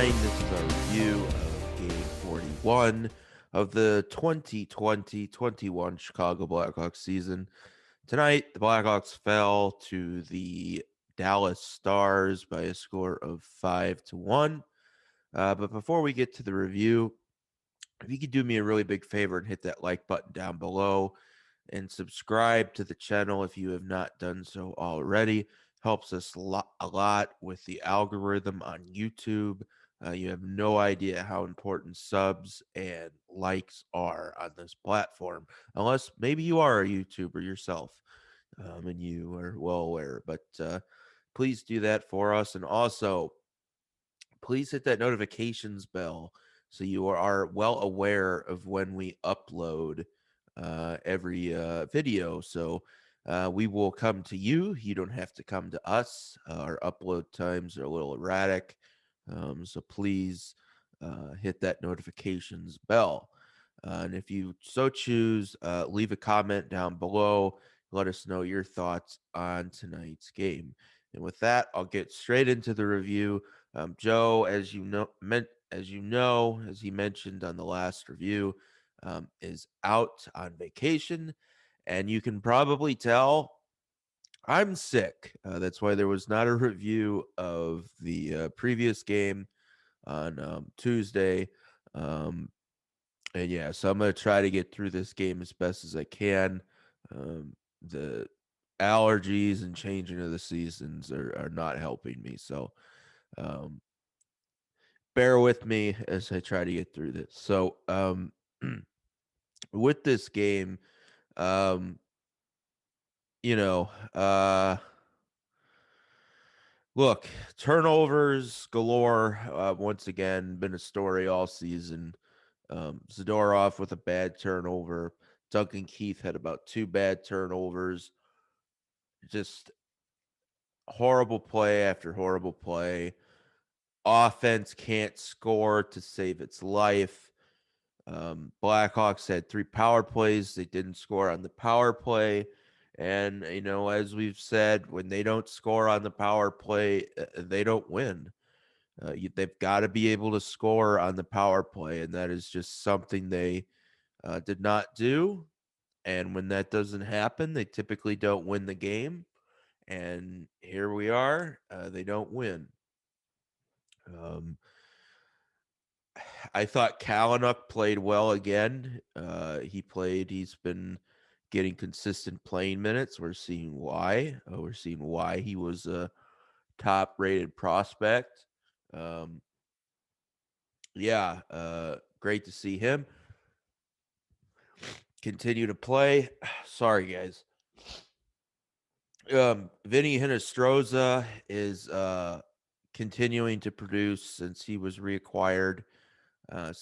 9. This is our review of Game 41 of the 2020-21 Chicago Blackhawks season. Tonight, the Blackhawks fell to the Dallas Stars by a score of 5-1. But before we get to the review, if you could do me a really big favor and hit that like button down below and subscribe to the channel if you have not done so already. Helps us a lot with the algorithm on YouTube. You have no idea how important subs and likes are on this platform, unless maybe you are a YouTuber yourself and you are well aware. But please do that for us. And also, please hit that notifications bell so you are well aware of when we upload every video. So we will come to you. You don't have to come to us. Our upload times are a little erratic. So please hit that notifications bell. And if you so choose, leave a comment down below. Let us know your thoughts on tonight's game. And with that, I'll get straight into the review. Joe, as he mentioned on the last review, is out on vacation, and you can probably tell I'm sick. That's why there was not a review of the previous game on Tuesday. Um, and yeah, so I'm going to try to get through this game as best as I can. The allergies and changing of the seasons are not helping me. So um, bear with me as I try to get through this. So with this game, um, you know, look, turnovers galore. Once again, been a story all season. Zadorov with a bad turnover. Duncan Keith had about 2 bad turnovers. Just horrible play after horrible play. Offense can't score to save its life. Blackhawks had 3 power plays. They didn't score on the power play. And, as we've said, when they don't score on the power play, they don't win. They've got to be able to score on the power play. And that is just something they did not do. And when that doesn't happen, they typically don't win the game. And here we are. They don't win. Um, I thought Kalinuk played well again. He's been getting consistent playing minutes. We're seeing why. We're seeing why he was a top rated prospect. Um, great to see him continue to play. Sorry, guys. Vinnie Hinostroza is continuing to produce since he was reacquired. Uh,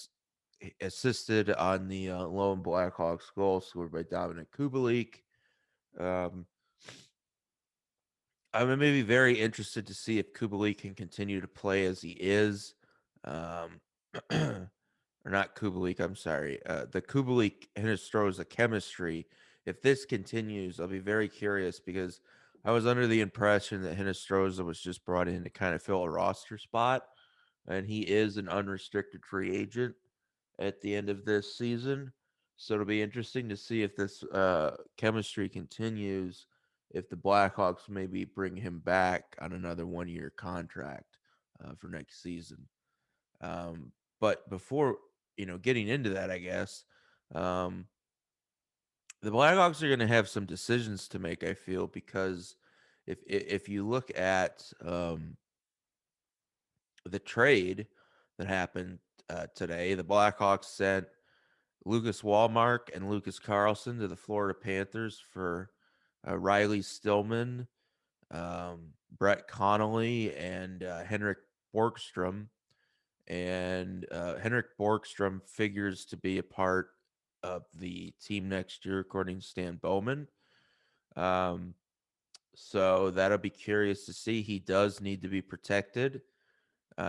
Assisted on the lone Blackhawks goal scored by Dominik Kubalik. Um, I'm maybe very interested to see if Kubalik can continue to play as he is. Um, or not Kubalik, I'm sorry. The Kubalik Hinostroza chemistry. If this continues, I'll be very curious because I was under the impression that Hinostroza was just brought in to kind of fill a roster spot, and he is an unrestricted free agent at the end of this season. So it'll be interesting to see if this chemistry continues, if the Blackhawks maybe bring him back on another 1-year contract for next season. But before getting into that, I guess um, the Blackhawks are going to have some decisions to make. I feel because if you look at the trade that happened today, the Blackhawks sent Lucas Wallmark and Lucas Carlson to the Florida Panthers for Riley Stillman, Brett Connolly, and Henrik Borgstrom. And Henrik Borgstrom figures to be a part of the team next year, according to Stan Bowman. So that'll be curious to see. He does need to be protected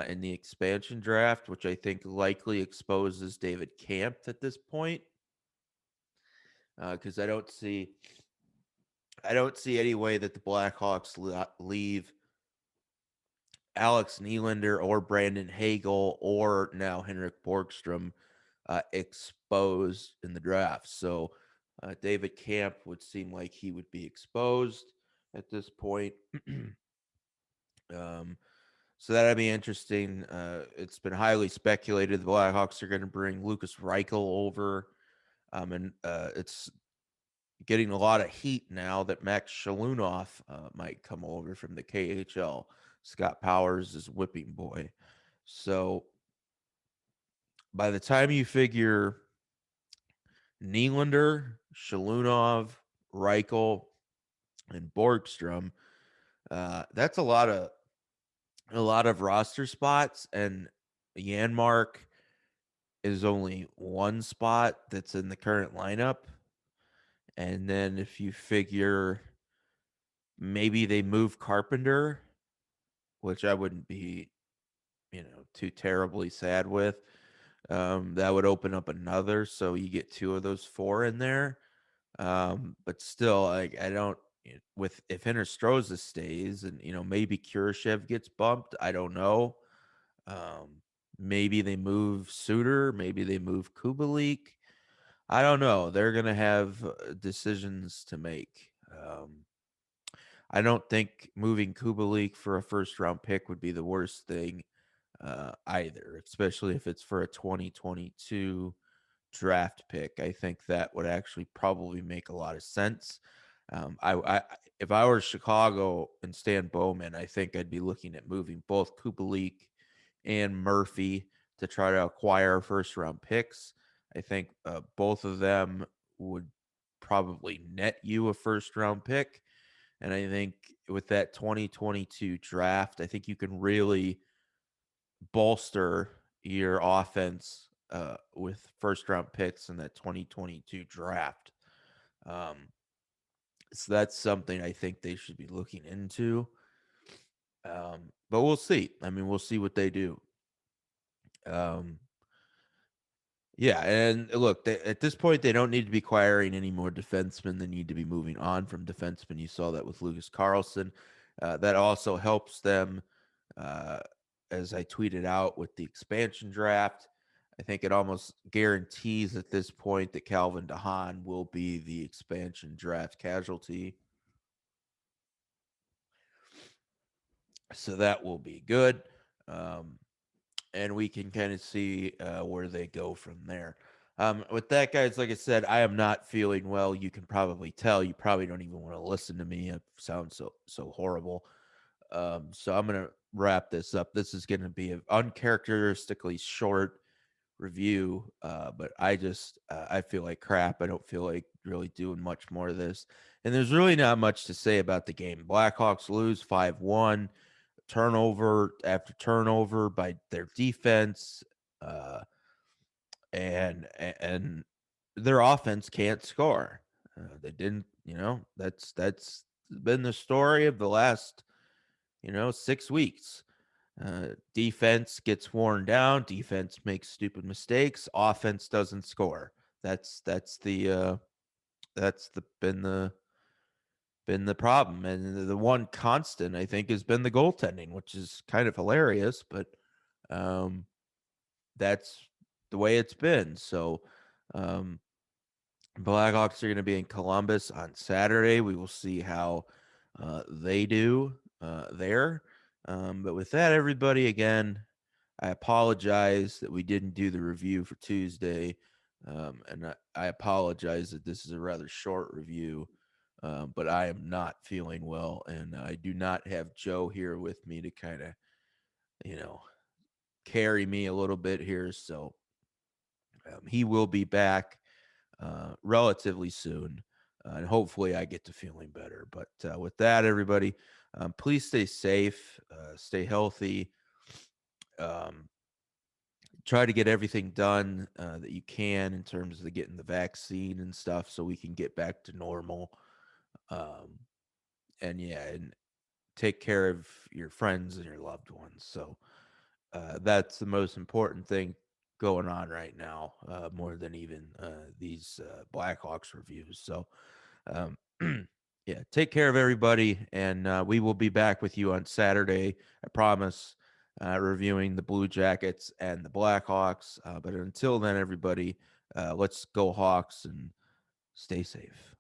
in the expansion draft, which I think likely exposes David Camp at this point. Because I don't see any way that the Blackhawks leave Alex Nylander or Brandon Hagel or now Henrik Borgstrom exposed in the draft. So David Camp would seem like he would be exposed at this point. um, so that'd be interesting. It's been highly speculated the Blackhawks are going to bring Lucas Reichel over, and it's getting a lot of heat now that Max Shalunov might come over from the KHL. Scott Powers is whipping boy. So by the time you figure Nylander, Shalunov, Reichel, and Borgstrom, that's a lot of roster spots, and Yanmark is only one spot that's in the current lineup. And then if you figure maybe they move Carpenter, which I wouldn't be, too terribly sad with, that would open up another. So you get two of those four in there. But still, like I don't with if Hinostroza stays and maybe Kurashev gets bumped, I don't know. Um, maybe they move Suter, maybe they move Kubalik. I don't know. They're gonna have decisions to make. I don't think moving Kubalik for a first round pick would be the worst thing either, especially if it's for a 2022 draft pick. I think that would actually probably make a lot of sense. I if I were Chicago and Stan Bowman, I think I'd be looking at moving both Kubalik and Murphy to try to acquire first round picks. I think both of them would probably net you a first round pick. And I think with that 2022 draft, I think you can really bolster your offense with first round picks in that 2022 draft. Um, so that's something I think they should be looking into. But we'll see. I mean, we'll see what they do. Um, yeah, and look, at this point, they don't need to be acquiring any more defensemen. They need to be moving on from defensemen. You saw that with Lucas Carlson. That also helps them, uh, as I tweeted out with the expansion draft. I think it almost guarantees at this point that Calvin DeHaan will be the expansion draft casualty. So that will be good. Um, and we can kind of see where they go from there. With that, guys, like I said, I am not feeling well. You can probably tell. You probably don't even want to listen to me. It sounds so horrible. So I'm gonna wrap this up. This is gonna be an uncharacteristically short review, but I feel like crap. I don't feel like really doing much more of this, and there's really not much to say about the game. Blackhawks lose 5-1, turnover after turnover by their defense, uh, and their offense can't score. They didn't, that's been the story of the last 6 weeks. Defense gets worn down. Defense makes stupid mistakes. Offense doesn't score. That's been the problem, and the one constant I think has been the goaltending, which is kind of hilarious, but um, that's the way it's been. So, um, Blackhawks are going to be in Columbus on Saturday. We will see how they do there. But with that, everybody, again, I apologize that we didn't do the review for Tuesday. And I apologize that this is a rather short review, but I am not feeling well. And I do not have Joe here with me to kind of, you know, carry me a little bit here. So he will be back relatively soon. And hopefully I get to feeling better. But with that, everybody, please stay safe, stay healthy. Um, Try to get everything done that you can in terms of getting the vaccine and stuff so we can get back to normal. Um, and yeah, and take care of your friends and your loved ones. So that's the most important thing going on right now, more than even these Blackhawks reviews. So, um, Yeah, take care of everybody, and we will be back with you on Saturday. I promise. Reviewing the Blue Jackets and the Blackhawks. But until then, everybody, let's go Hawks and stay safe.